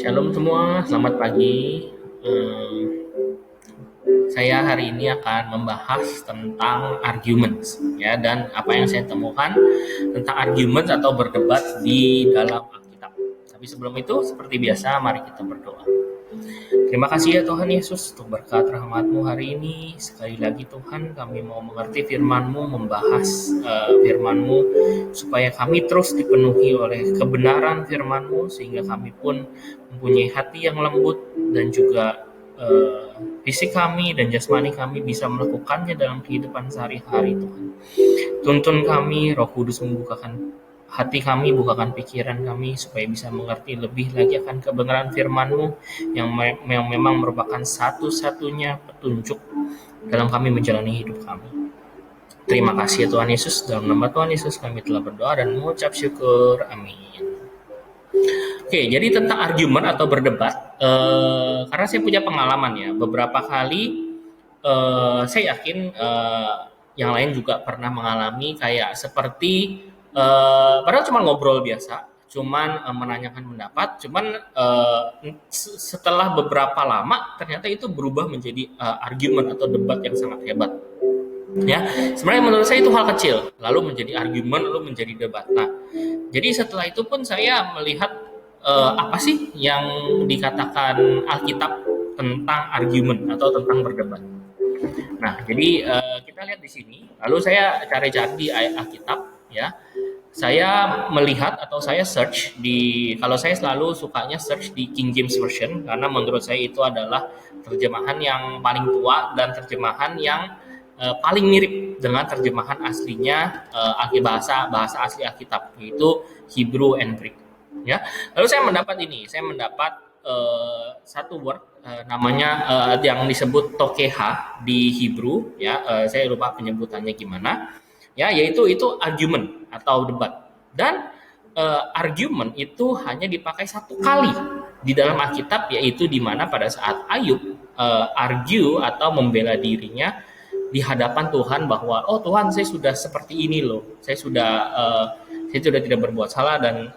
Shalom semua, selamat pagi. Saya hari ini akan membahas tentang arguments, ya, dan apa yang saya temukan tentang arguments atau berdebat di dalam Alkitab. Tapi sebelum itu, seperti biasa, mari kita berdoa. Terima kasih ya Tuhan Yesus untuk berkat rahmat-Mu hari ini. Sekali lagi Tuhan, kami mau mengerti firman-Mu, membahas firman-Mu, supaya kami terus dipenuhi oleh kebenaran firman-Mu, sehingga kami pun mempunyai hati yang lembut dan juga fisik kami dan jasmani kami bisa melakukannya dalam kehidupan sehari-hari Tuhan. Tuntun kami, Roh Kudus membukakan hati kami, bukakan pikiran kami supaya bisa mengerti lebih lagi akan kebenaran firman-Mu yang memang merupakan satu-satunya petunjuk dalam kami menjalani hidup kami. Terima kasih ya Tuhan Yesus, dalam nama Tuhan Yesus kami telah berdoa dan mengucap syukur. Amin. Oke, jadi tentang argumen atau berdebat, karena saya punya pengalaman ya, beberapa kali saya yakin yang lain juga pernah mengalami kayak seperti padahal cuma ngobrol biasa, cuman menanyakan pendapat, cuman setelah beberapa lama ternyata itu berubah menjadi argumen atau debat yang sangat hebat. Ya, sebenarnya menurut saya itu hal kecil, lalu menjadi argumen, lalu menjadi debat. Nah, jadi setelah itu pun saya melihat apa sih yang dikatakan Alkitab tentang argumen atau tentang berdebat. Nah, jadi kita lihat di sini. Lalu saya cari-cari di ayat Alkitab, ya. Saya melihat atau saya search kalau saya selalu sukanya search di King James Version karena menurut saya itu adalah terjemahan yang paling tua dan terjemahan yang paling mirip dengan terjemahan aslinya bahasa asli Alkitab, yaitu Hebrew and Greek. Ya, lalu saya mendapat satu word namanya yang disebut tokeha di Hebrew, ya, saya lupa penyebutannya gimana, ya, yaitu itu argument atau debat. Dan argument itu hanya dipakai satu kali di dalam Alkitab, yaitu di mana pada saat Ayub argue atau membela dirinya di hadapan Tuhan bahwa oh Tuhan, saya sudah seperti ini loh, saya sudah tidak berbuat salah dan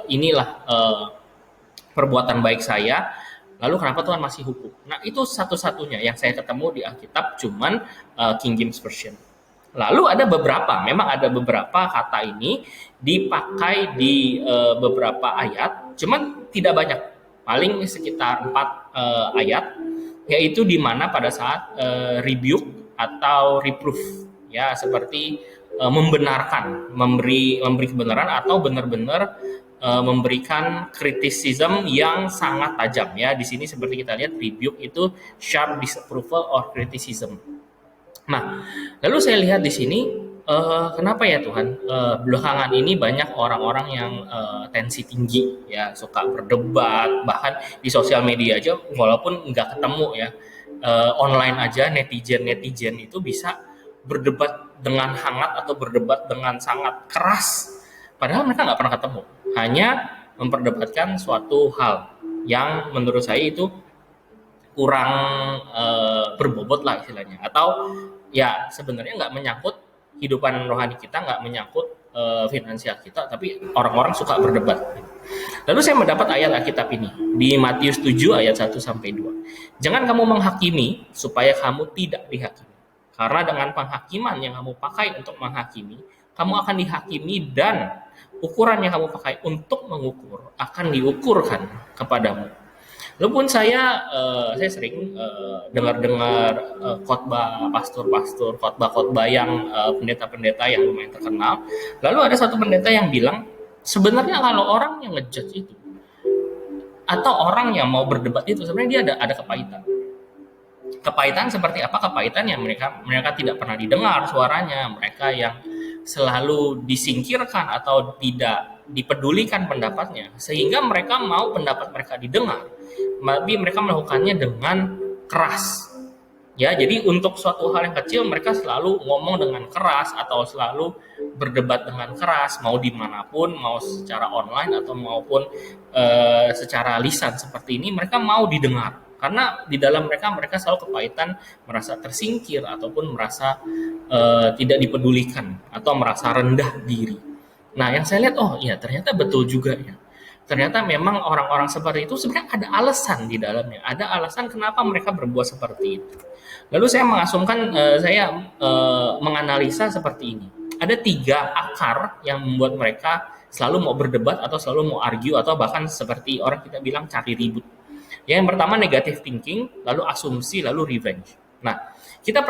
inilah perbuatan baik saya. Lalu kenapa Tuhan masih hukum? Nah, itu satu-satunya yang saya ketemu di Alkitab, cuman King James Version. Lalu memang ada beberapa kata ini dipakai di beberapa ayat, cuman tidak banyak, paling sekitar 4 ayat, yaitu di mana pada saat rebuke atau reproof, ya, seperti membenarkan, memberi kebenaran atau benar-benar memberikan criticism yang sangat tajam, ya. Di sini seperti kita lihat rebuke itu sharp disapproval or criticism. Nah, lalu saya lihat di sini kenapa ya Tuhan belakangan ini banyak orang-orang yang tensi tinggi, ya, suka berdebat, bahkan di sosial media aja walaupun nggak ketemu, ya, online aja netizen itu bisa berdebat dengan hangat atau berdebat dengan sangat keras, padahal mereka nggak pernah ketemu, hanya memperdebatkan suatu hal yang menurut saya itu kurang berbobot lah istilahnya, atau ya sebenarnya nggak menyangkut kehidupan rohani kita, nggak menyangkut finansial kita, tapi orang-orang suka berdebat. Lalu saya mendapat ayat Alkitab ini di Matius 7 ayat 1-2. Jangan kamu menghakimi supaya kamu tidak dihakimi. Karena dengan penghakiman yang kamu pakai untuk menghakimi, kamu akan dihakimi, dan ukuran yang kamu pakai untuk mengukur akan diukurkan kepadamu. Walaupun saya sering dengar khotbah pastor-pastor, khotbah yang pendeta-pendeta yang lumayan terkenal. Lalu ada satu pendeta yang bilang, sebenarnya kalau orang yang ngejudge itu atau orang yang mau berdebat itu sebenarnya dia ada kepahitan. Kepahitan seperti apa? Kepahitan yang mereka tidak pernah didengar suaranya, mereka yang selalu disingkirkan atau tidak dipedulikan pendapatnya, sehingga mereka mau pendapat mereka didengar, tapi mereka melakukannya dengan keras. Ya, jadi untuk suatu hal yang kecil mereka selalu ngomong dengan keras atau selalu berdebat dengan keras, mau dimanapun, mau secara online atau maupun secara lisan seperti ini, mereka mau didengar. Karena di dalam mereka selalu kepahitan, merasa tersingkir ataupun merasa tidak dipedulikan atau merasa rendah diri. Nah, yang saya lihat, oh iya ternyata betul juga ya. ternyata memang orang-orang seperti itu sebenarnya ada alasan di dalamnya, ada alasan kenapa mereka berbuat seperti itu. Lalu saya mengasumkan, menganalisa seperti ini. Ada 3 akar yang membuat mereka selalu mau berdebat atau selalu mau argue atau bahkan seperti orang kita bilang cari ribut. Yang pertama negative thinking, lalu asumsi, lalu revenge. Nah, kita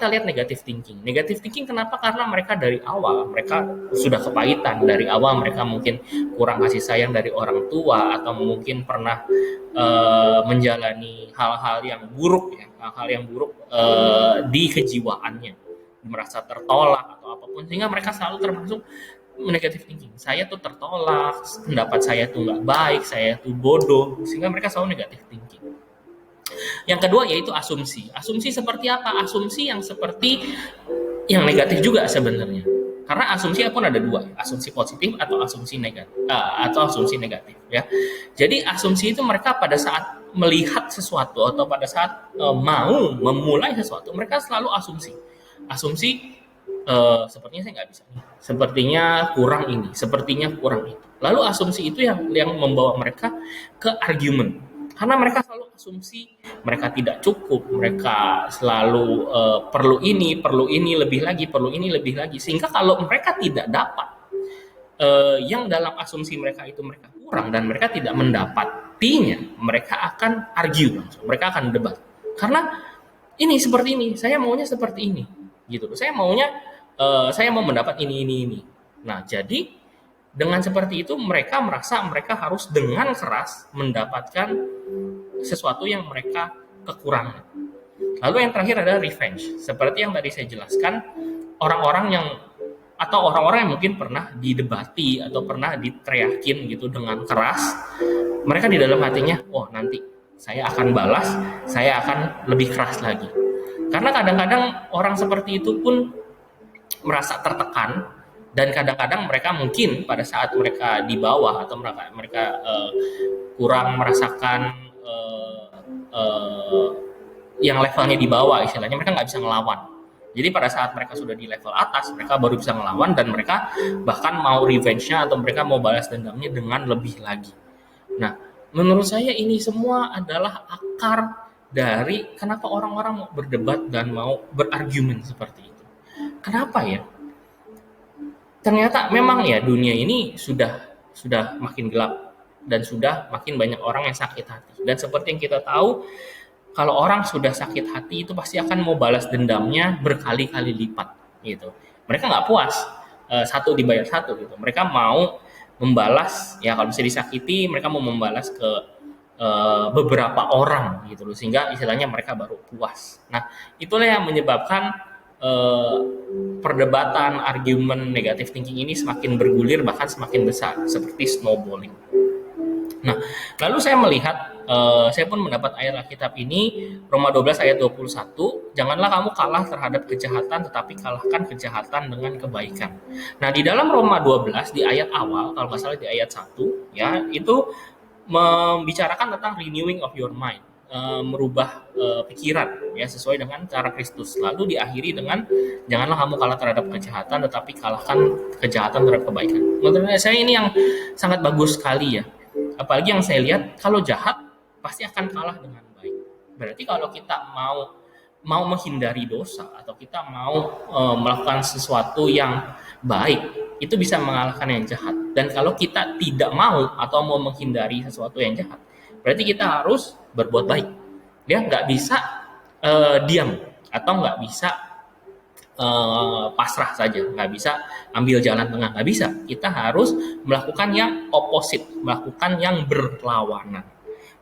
lihat negative thinking. Negative thinking kenapa? Karena mereka dari awal, mereka sudah kepahitan. Dari awal mereka mungkin kurang kasih sayang dari orang tua, atau mungkin pernah menjalani hal-hal yang buruk ya, hal-hal yang buruk di kejiwaannya, merasa tertolak atau apapun, sehingga mereka selalu termasuk negative thinking. Saya tuh tertolak, pendapat saya tuh nggak baik, saya tuh bodoh, sehingga mereka selalu negative thinking. Yang kedua yaitu asumsi. Asumsi seperti apa? Asumsi yang seperti yang negatif juga sebenarnya. Karena asumsi pun ada 2, asumsi positif atau asumsi negatif ya. Jadi asumsi itu mereka pada saat melihat sesuatu atau pada saat mau memulai sesuatu, mereka selalu asumsi. Asumsi sepertinya saya nggak bisa nih, sepertinya kurang ini, sepertinya kurang itu. Lalu asumsi itu yang membawa mereka ke argumen. Karena mereka selalu asumsi mereka tidak cukup, mereka selalu perlu ini, lebih lagi, perlu ini, lebih lagi. Sehingga kalau mereka tidak dapat yang dalam asumsi mereka itu mereka kurang dan mereka tidak mendapatinya, mereka akan argue langsung, mereka akan debat. Karena ini seperti ini, saya maunya seperti ini, gitu. Saya mau mendapat ini. Nah, jadi dengan seperti itu mereka merasa mereka harus dengan keras mendapatkan sesuatu yang mereka kekurangan. Lalu yang terakhir adalah revenge. Seperti yang tadi saya jelaskan, orang-orang yang mungkin pernah didebati atau pernah diteriakin gitu dengan keras, mereka di dalam hatinya, oh nanti saya akan balas, saya akan lebih keras lagi. Karena kadang-kadang orang seperti itu pun merasa tertekan, dan kadang-kadang mereka mungkin pada saat mereka di bawah atau mereka kurang merasakan yang levelnya di bawah, istilahnya mereka nggak bisa ngelawan. Jadi pada saat mereka sudah di level atas, mereka baru bisa ngelawan dan mereka bahkan mau revenge-nya atau mereka mau balas dendamnya dengan lebih lagi. Nah, menurut saya ini semua adalah akar dari kenapa orang-orang mau berdebat dan mau berargumen seperti itu. Kenapa ya? Ternyata memang ya dunia ini sudah makin gelap dan sudah makin banyak orang yang sakit hati. Dan seperti yang kita tahu, kalau orang sudah sakit hati itu pasti akan mau balas dendamnya berkali-kali lipat gitu. Mereka nggak puas satu dibayar satu gitu. Mereka mau membalas, ya kalau bisa disakiti, mereka mau membalas ke beberapa orang gitu loh, sehingga istilahnya mereka baru puas. Nah, itulah yang menyebabkan perdebatan, argumen, negative thinking ini semakin bergulir bahkan semakin besar seperti snowballing. Nah, lalu saya melihat, saya pun mendapat ayat Alkitab ini, Roma 12 ayat 21, janganlah kamu kalah terhadap kejahatan, tetapi kalahkan kejahatan dengan kebaikan. Nah, di dalam Roma 12 di ayat awal, kalau nggak salah di ayat 1, ya, itu membicarakan tentang renewing of your mind, merubah pikiran ya sesuai dengan cara Kristus. Lalu diakhiri dengan janganlah kamu kalah terhadap kejahatan, tetapi kalahkan kejahatan terhadap kebaikan. Menurut saya ini yang sangat bagus sekali ya. Apalagi yang saya lihat, kalau jahat pasti akan kalah dengan baik. Berarti kalau kita mau menghindari dosa atau kita mau melakukan sesuatu yang baik, itu bisa mengalahkan yang jahat. Dan kalau kita tidak mau atau mau menghindari sesuatu yang jahat, berarti kita harus berbuat baik. Dia nggak bisa diam atau nggak bisa pasrah saja, nggak bisa ambil jalan tengah, nggak bisa. Kita harus melakukan yang opposite, melakukan yang berlawanan.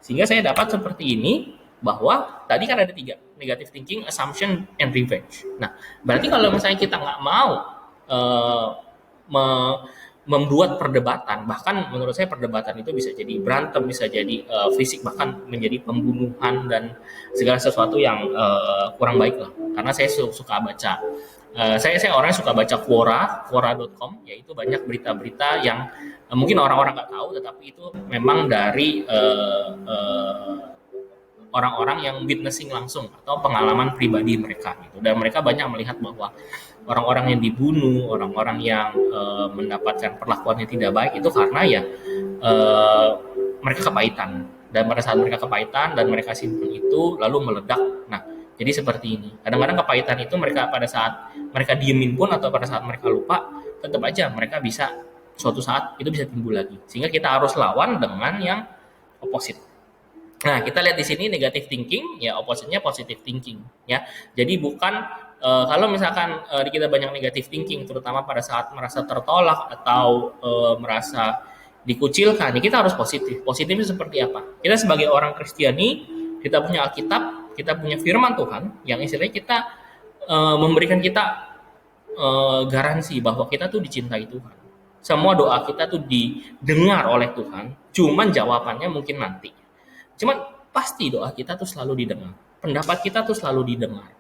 Sehingga saya dapat seperti ini, bahwa tadi kan ada 3, negative thinking, assumption, and revenge. Nah, berarti kalau misalnya kita nggak mau membuat perdebatan, bahkan menurut saya perdebatan itu bisa jadi berantem, bisa jadi fisik, bahkan menjadi pembunuhan dan segala sesuatu yang kurang baik lah. Karena saya suka baca, saya orangnya suka baca Quora.com, yaitu banyak berita-berita yang mungkin orang-orang nggak tahu, tetapi itu memang dari orang-orang yang witnessing langsung atau pengalaman pribadi mereka gitu. Dan mereka banyak melihat bahwa orang-orang yang dibunuh, orang-orang yang mendapatkan perlakuan yang tidak baik itu karena ya mereka kepahitan. Dan pada saat mereka kepahitan dan mereka simpan itu lalu meledak. Nah, jadi seperti ini. Kadang-kadang kepahitan itu mereka pada saat mereka diemin pun atau pada saat mereka lupa, tetap aja mereka bisa suatu saat itu bisa timbul lagi. Sehingga kita harus lawan dengan yang opposite. Nah, kita lihat di sini negative thinking, ya opposite-nya positive thinking, ya. Jadi bukan kalau misalkan kita banyak negative thinking, terutama pada saat merasa tertolak atau merasa dikucilkan, ya kita harus positif. Positifnya seperti apa? Kita sebagai orang Kristiani, kita punya Alkitab, kita punya firman Tuhan, yang istilahnya kita memberikan kita garansi bahwa kita tuh dicintai Tuhan. Semua doa kita tuh didengar oleh Tuhan, cuman jawabannya mungkin nanti. Cuman pasti doa kita tuh selalu didengar. Pendapat kita tuh selalu didengar.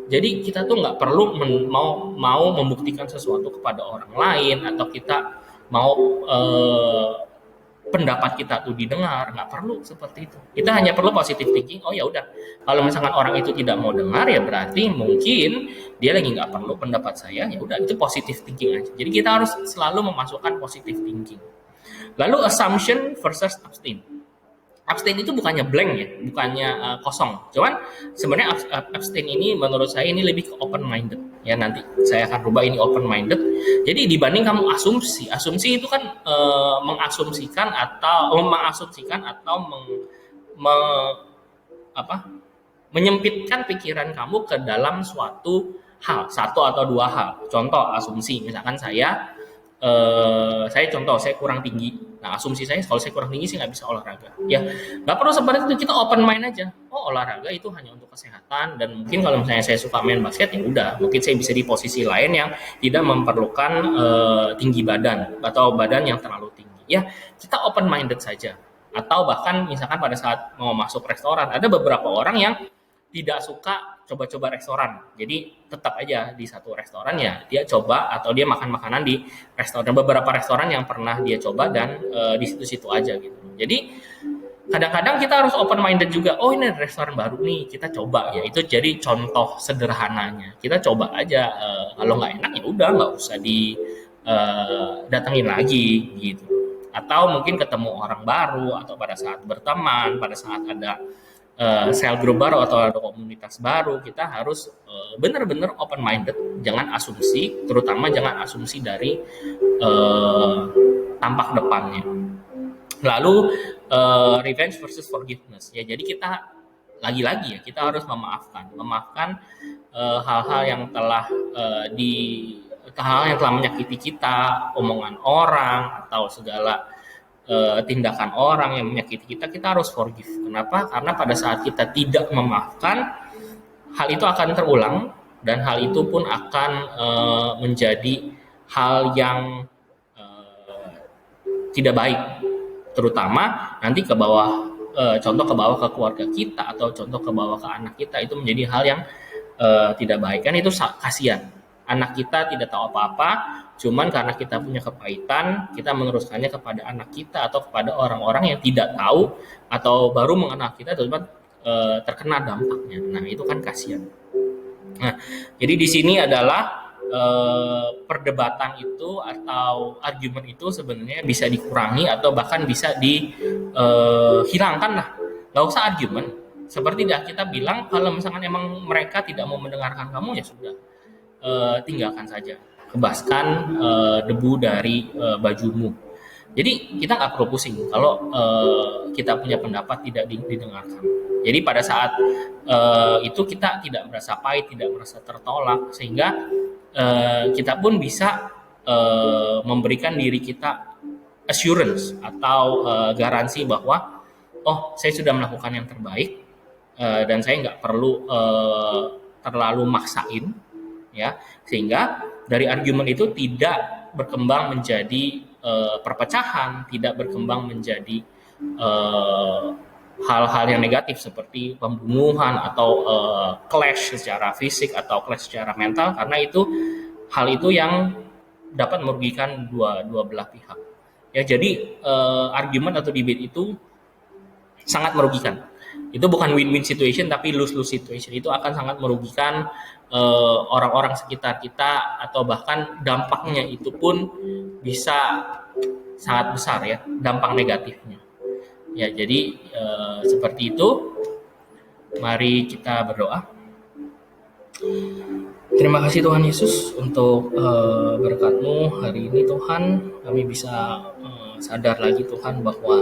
Jadi kita tuh nggak perlu mau membuktikan sesuatu kepada orang lain atau kita mau pendapat kita tuh didengar, nggak perlu seperti itu. Kita hanya perlu positive thinking. Oh ya udah, kalau misalkan orang itu tidak mau dengar ya berarti mungkin dia lagi nggak perlu pendapat saya. Ya udah, itu positive thinking aja. Jadi kita harus selalu memasukkan positive thinking. Lalu assumption versus abstain. Abstain itu bukannya blank ya, bukannya kosong. Cuman sebenarnya abstain ini menurut saya ini lebih ke open minded. Ya nanti saya akan rubah ini open minded. Jadi dibanding kamu asumsi itu kan mengasumsikan atau menyempitkan pikiran kamu ke dalam suatu hal, satu atau dua hal. Contoh asumsi, misalkan saya kurang tinggi. Nah, asumsi saya kalau saya kurang tinggi sih nggak bisa olahraga. Ya, nggak perlu seperti itu. Kita open mind aja. Oh, olahraga itu hanya untuk kesehatan dan mungkin kalau misalnya saya suka main basket ya udah, mungkin saya bisa di posisi lain yang tidak memerlukan tinggi badan atau badan yang terlalu tinggi. Ya, kita open minded saja. Atau bahkan misalkan pada saat mau masuk restoran, ada beberapa orang yang tidak suka coba-coba restoran. Jadi tetap aja di satu restoran ya dia coba atau dia makan makanan di restoran, beberapa restoran yang pernah dia coba dan di situ-situ aja gitu. Jadi kadang-kadang kita harus open minded juga. Oh, ini restoran baru nih, kita coba ya. Itu jadi contoh sederhananya. Kita coba aja, kalau nggak enak ya udah nggak usah datangin lagi gitu. Atau mungkin ketemu orang baru atau pada saat berteman, pada saat ada sel group baru atau ada komunitas baru, kita harus benar-benar open minded, jangan asumsi, terutama jangan asumsi dari tampak depannya. Lalu revenge versus forgiveness, ya jadi kita lagi-lagi ya kita harus memaafkan hal-hal yang telah hal yang telah menyakiti kita, omongan orang atau segala tindakan orang yang menyakiti kita harus forgive. Kenapa? Karena pada saat kita tidak memaafkan, hal itu akan terulang dan hal itu pun akan menjadi hal yang tidak baik, terutama nanti ke bawah, contoh ke bawah ke keluarga kita atau contoh ke bawah ke anak kita, itu menjadi hal yang tidak baik. Kan itu kasihan. Anak kita tidak tahu apa-apa, cuman karena kita punya kepahitan, kita meneruskannya kepada anak kita atau kepada orang-orang yang tidak tahu atau baru mengenal kita, terus terkena dampaknya. Nah, itu kan kasihan. Nah, jadi di sini adalah perdebatan itu atau argumen itu sebenarnya bisa dikurangi atau bahkan bisa dihilangkan lah. Nggak usah argumen. Seperti kita bilang, kalau misalkan emang mereka tidak mau mendengarkan kamu ya sudah. Tinggalkan saja, kebaskan debu dari bajumu. Jadi kita nggak perlu pusing kalau kita punya pendapat tidak didengarkan. Jadi pada saat itu kita tidak merasa pahit, tidak merasa tertolak, sehingga kita pun bisa memberikan diri kita assurance atau garansi bahwa oh, saya sudah melakukan yang terbaik dan saya nggak perlu terlalu maksain. Ya, sehingga dari argumen itu tidak berkembang menjadi perpecahan, tidak berkembang menjadi hal-hal yang negatif seperti pembunuhan atau clash secara fisik atau clash secara mental, karena itu hal itu yang dapat merugikan dua belah pihak. Ya, jadi argumen atau debate itu sangat merugikan. Itu bukan win-win situation tapi lose-lose situation. Itu akan sangat merugikan orang-orang sekitar kita, atau bahkan dampaknya itu pun bisa sangat besar ya, dampak negatifnya. Ya, jadi seperti itu. Mari kita berdoa. Terima kasih Tuhan Yesus untuk berkat-Mu hari ini Tuhan. Kami bisa sadar lagi Tuhan bahwa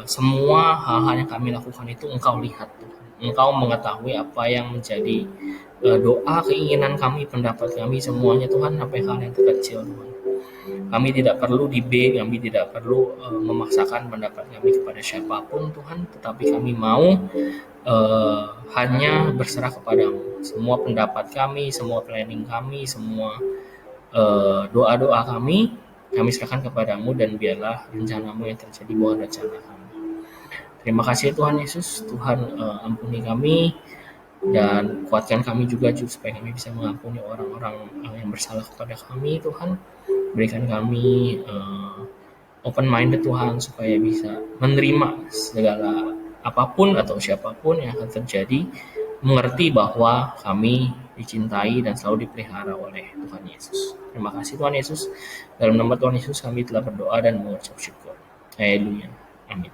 semua hal-hal yang kami lakukan itu Engkau lihat Tuhan. Engkau mengetahui apa yang menjadi doa, keinginan kami, pendapat kami, semuanya Tuhan, sampai hal yang terkecil Tuhan. Kami tidak perlu kami tidak perlu memaksakan pendapat kami kepada siapapun Tuhan, tetapi kami mau hanya berserah kepadamu. Semua pendapat kami, semua planning kami, semua doa-doa kami serahkan kepadamu, dan biarlah rencanamu yang terjadi, bukan rencana kami. Terima kasih Tuhan Yesus. Tuhan ampuni kami dan kuatkan kami juga supaya kami bisa mengampuni orang-orang yang bersalah kepada kami Tuhan. Berikan kami open minded Tuhan, supaya bisa menerima segala apapun atau siapapun yang akan terjadi, mengerti bahwa kami dicintai dan selalu dipelihara oleh Tuhan Yesus. Terima kasih Tuhan Yesus. Dalam nama Tuhan Yesus kami telah berdoa dan mengucap syukur. Haleluya. Amin.